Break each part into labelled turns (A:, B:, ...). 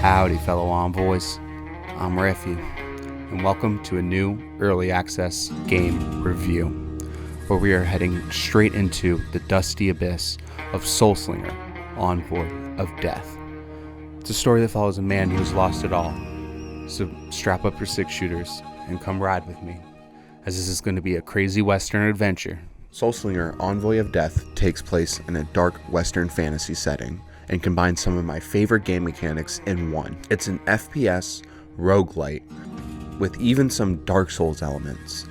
A: Howdy, fellow envoys. I'm Refu, and welcome to a new early access game review, where we are heading straight into the dusty abyss of SoulSlinger, Envoy of Death. It's a story that follows a man who has lost it all, so strap up your 6-shooters and come ride with me, as this is going to be a crazy western adventure.
B: SoulSlinger Envoy of Death takes place in a dark western fantasy setting and combines some of my favorite game mechanics in one. It's an FPS roguelite with even some Dark Souls elements.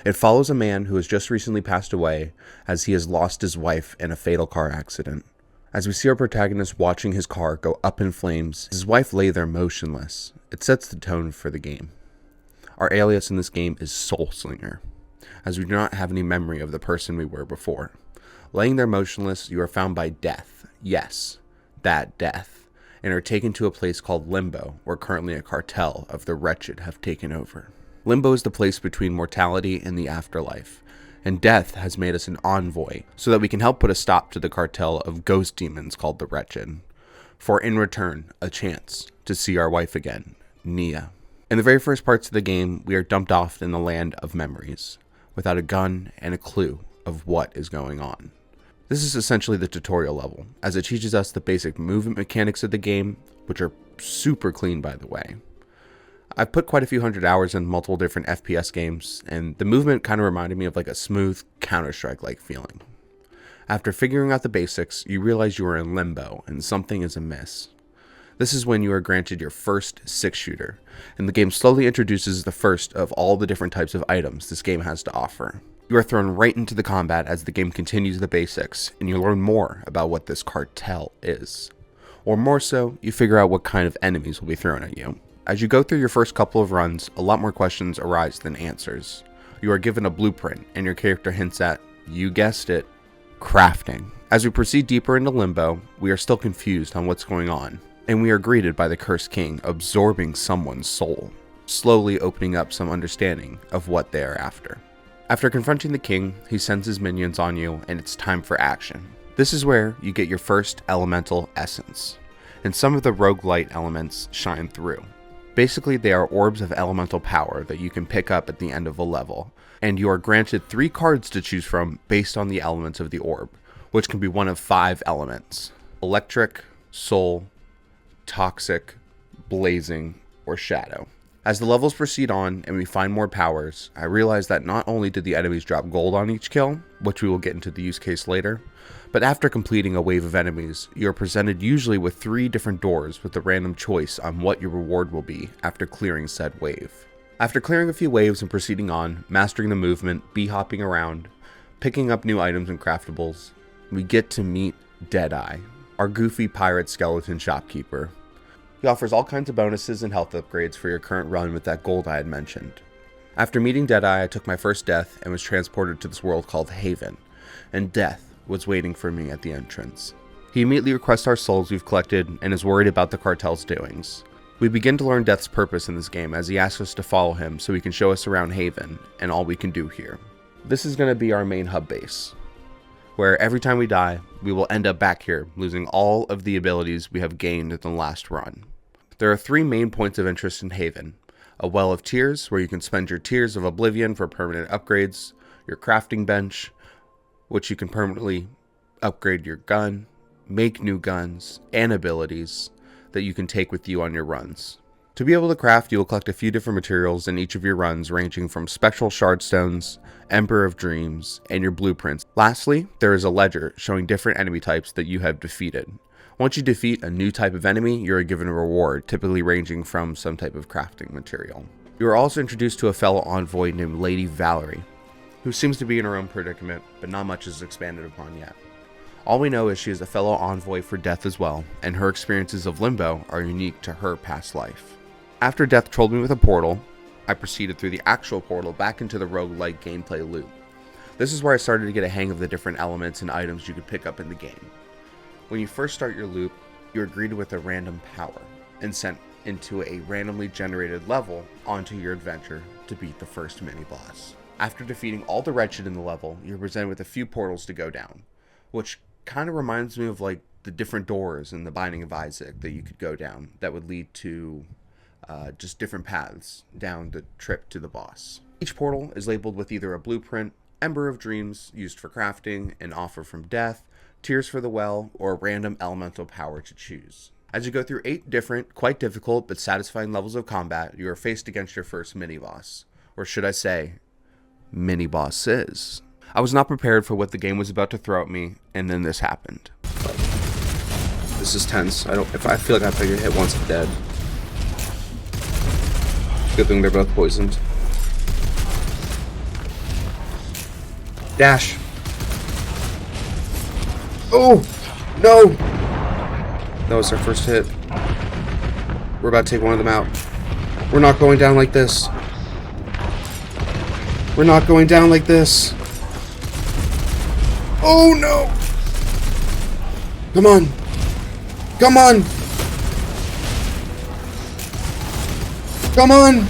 B: It follows a man who has just recently passed away as he has lost his wife in a fatal car accident. As we see our protagonist watching his car go up in flames, his wife lay there motionless. It sets the tone for the game. Our alias in this game is SoulSlinger, as we do not have any memory of the person we were before. Laying there motionless, you are found by death. Yes, that death. And are taken to a place called Limbo, where currently a cartel of the wretched have taken over. Limbo is the place between mortality and the afterlife, and death has made us an envoy, so that we can help put a stop to the cartel of ghost demons called the wretched. For in return, a chance to see our wife again, Nia. In the very first parts of the game, we are dumped off in the land of memories, without a gun and a clue of what is going on. This is essentially the tutorial level, as it teaches us the basic movement mechanics of the game, which are super clean by the way. I've put quite a few hundred hours in multiple different FPS games, and the movement kind of reminded me of like a smooth Counter-Strike-like feeling. After figuring out the basics, you realize you are in limbo and something is amiss. This is when you are granted your first 6-shooter, and the game slowly introduces the first of all the different types of items this game has to offer. You are thrown right into the combat as the game continues the basics, and you learn more about what this cartel is. Or more so, you figure out what kind of enemies will be thrown at you. As you go through your first couple of runs, a lot more questions arise than answers. You are given a blueprint, and your character hints at, you guessed it, crafting. As we proceed deeper into Limbo, we are still confused on what's going on, and we are greeted by the Cursed King absorbing someone's soul, slowly opening up some understanding of what they are after. After confronting the king, he sends his minions on you, and it's time for action. This is where you get your first elemental essence, and some of the roguelite elements shine through. Basically, they are orbs of elemental power that you can pick up at the end of a level, and you are granted 3 cards to choose from based on the elements of the orb, which can be one of 5 elements: electric, soul, toxic, blazing, or shadow. As the levels proceed on and we find more powers, I realize that not only did the enemies drop gold on each kill, which we will get into the use case later, but after completing a wave of enemies, you are presented usually with 3 different doors with a random choice on what your reward will be after clearing said wave. After clearing a few waves and proceeding on, mastering the movement, bee-hopping around, picking up new items and craftables, we get to meet Deadeye, our goofy pirate skeleton shopkeeper. He offers all kinds of bonuses and health upgrades for your current run with that gold I had mentioned. After meeting Deadeye, I took my first death and was transported to this world called Haven, and death was waiting for me at the entrance. He immediately requests our souls we've collected and is worried about the cartel's doings. We begin to learn Death's purpose in this game as he asks us to follow him so he can show us around Haven and all we can do here. This is going to be our main hub base, where every time we die, we will end up back here, losing all of the abilities we have gained in the last run. There are 3 main points of interest in Haven: a Well of Tears, where you can spend your Tears of Oblivion for permanent upgrades, your crafting bench, which you can permanently upgrade your gun, make new guns, and abilities that you can take with you on your runs. To be able to craft, you will collect a few different materials in each of your runs, ranging from spectral shardstones, Ember of Dreams, and your blueprints. Lastly, there is a ledger showing different enemy types that you have defeated. Once you defeat a new type of enemy, you are given a reward, typically ranging from some type of crafting material. You are also introduced to a fellow envoy named Lady Valerie, who seems to be in her own predicament, but not much is expanded upon yet. All we know is she is a fellow envoy for Death as well, and her experiences of Limbo are unique to her past life. After Death trolled me with a portal, I proceeded through the actual portal back into the roguelike gameplay loop. This is where I started to get a hang of the different elements and items you could pick up in the game. When you first start your loop, you are greeted with a random power and sent into a randomly generated level onto your adventure to beat the first mini-boss. After defeating all the wretched in the level, you're presented with a few portals to go down, which kind of reminds me of like the different doors in the Binding of Isaac that you could go down that would lead to just different paths down the trip to the boss. Each portal is labeled with either a blueprint, Ember of Dreams used for crafting, an offer from death, Tears for the Well, or a random elemental power to choose. As you go through 8 different, quite difficult but satisfying levels of combat, you are faced against your first mini-boss. Or should I say, mini-bosses. I was not prepared for what the game was about to throw at me, and then this happened. This is tense. If I feel like I get hit once, I'm dead. Good thing they're both poisoned. Dash. Oh! No! That was our first hit. We're about to take one of them out. We're not going down like this. We're not going down like this. Oh no! Come on! Come on! Come on!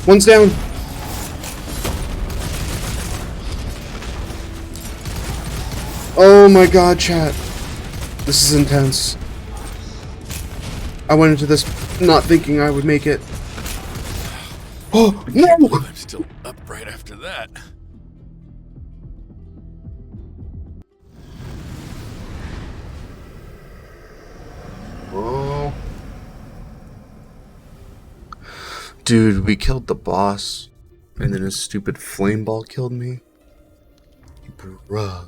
B: One's down. Oh my god, chat. This is intense. I went into this not thinking I would make it. Oh, no!
C: I'm still up right after that.
B: Oh. Dude, we killed the boss, and then his stupid flame ball killed me. Bruh.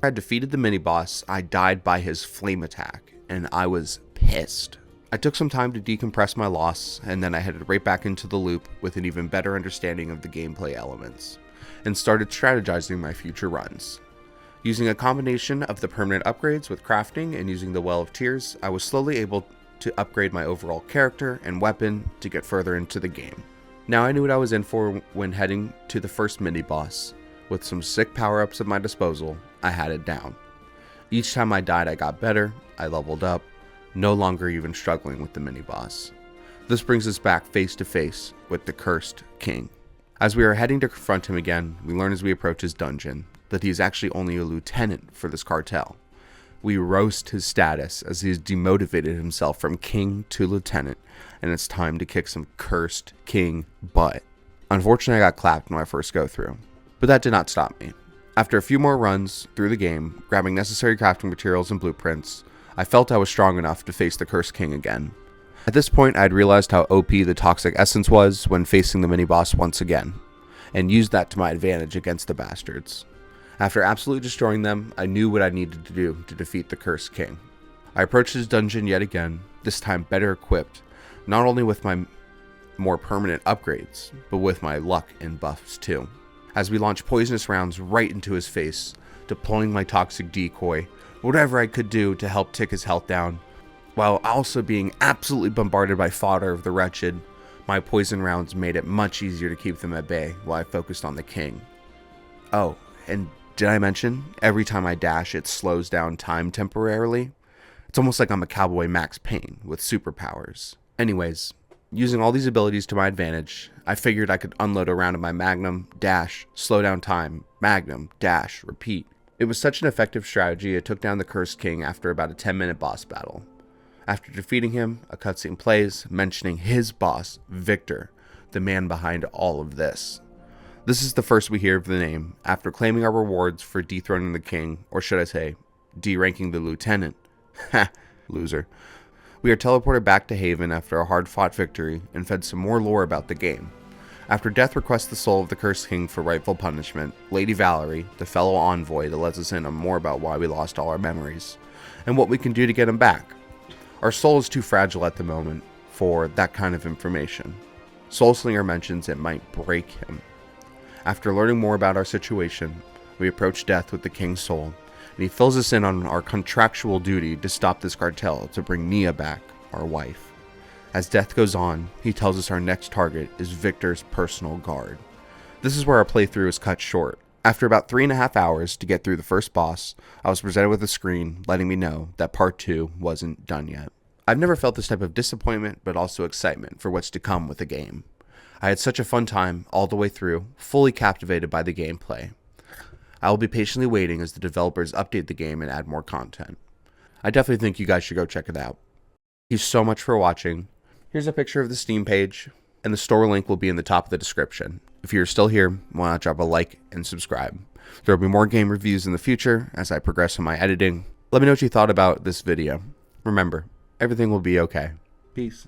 B: I defeated the mini-boss, I died by his flame attack, and I was pissed. I took some time to decompress my loss, and then I headed right back into the loop with an even better understanding of the gameplay elements, and started strategizing my future runs. Using a combination of the permanent upgrades with crafting and using the Well of Tears, I was slowly able to upgrade my overall character and weapon to get further into the game. Now I knew what I was in for when heading to the first mini-boss. With some sick power-ups at my disposal, I had it down. Each time I died I got better, I leveled up, no longer even struggling with the mini-boss. This brings us back face to face with the Cursed King. As we are heading to confront him again, we learn as we approach his dungeon that he is actually only a lieutenant for this cartel. We roast his status as he has demotivated himself from king to lieutenant, and it's time to kick some Cursed King butt. Unfortunately, I got clapped in my first go through, but that did not stop me. After a few more runs through the game, grabbing necessary crafting materials and blueprints, I felt I was strong enough to face the Cursed King again. At this point, I had realized how OP the Toxic Essence was when facing the mini-boss once again, and used that to my advantage against the bastards. After absolutely destroying them, I knew what I needed to do to defeat the Cursed King. I approached his dungeon yet again, this time better equipped, not only with my more permanent upgrades, but with my luck and buffs too. As we launched poisonous rounds right into his face, deploying my toxic decoy, whatever I could do to help tick his health down, while also being absolutely bombarded by fodder of the wretched, my poison rounds made it much easier to keep them at bay while I focused on the king. Oh, and did I mention, every time I dash it slows down time temporarily? It's almost like I'm a Cowboy Max Payne with superpowers. Anyways, using all these abilities to my advantage, I figured I could unload a round of my Magnum, dash, slow down time, Magnum, dash, repeat. It was such an effective strategy, I took down the Cursed King after about a 10-minute boss battle. After defeating him, a cutscene plays mentioning his boss, Victor, the man behind all of this. This is the first we hear of the name, after claiming our rewards for dethroning the king, or should I say, deranking the lieutenant. Ha, loser. We are teleported back to Haven after a hard-fought victory, and fed some more lore about the game. After Death requests the soul of the Cursed King for rightful punishment, Lady Valerie, the fellow envoy that lets us in on more about why we lost all our memories, and what we can do to get him back. Our soul is too fragile at the moment for that kind of information. SoulSlinger mentions it might break him. After learning more about our situation, we approach Death with the King's soul, and he fills us in on our contractual duty to stop this cartel to bring Nia back, our wife. As Death goes on, he tells us our next target is Victor's personal guard. This is where our playthrough is cut short. After about 3.5 hours to get through the first boss, I was presented with a screen letting me know that part 2 wasn't done yet. I've never felt this type of disappointment, but also excitement for what's to come with the game. I had such a fun time all the way through, fully captivated by the gameplay. I will be patiently waiting as the developers update the game and add more content. I definitely think you guys should go check it out. Thank you so much for watching. Here's a picture of the Steam page, and the store link will be in the top of the description. If you're still here, why not drop a like and subscribe. There will be more game reviews in the future as I progress in my editing. Let me know what you thought about this video. Remember, everything will be okay. Peace.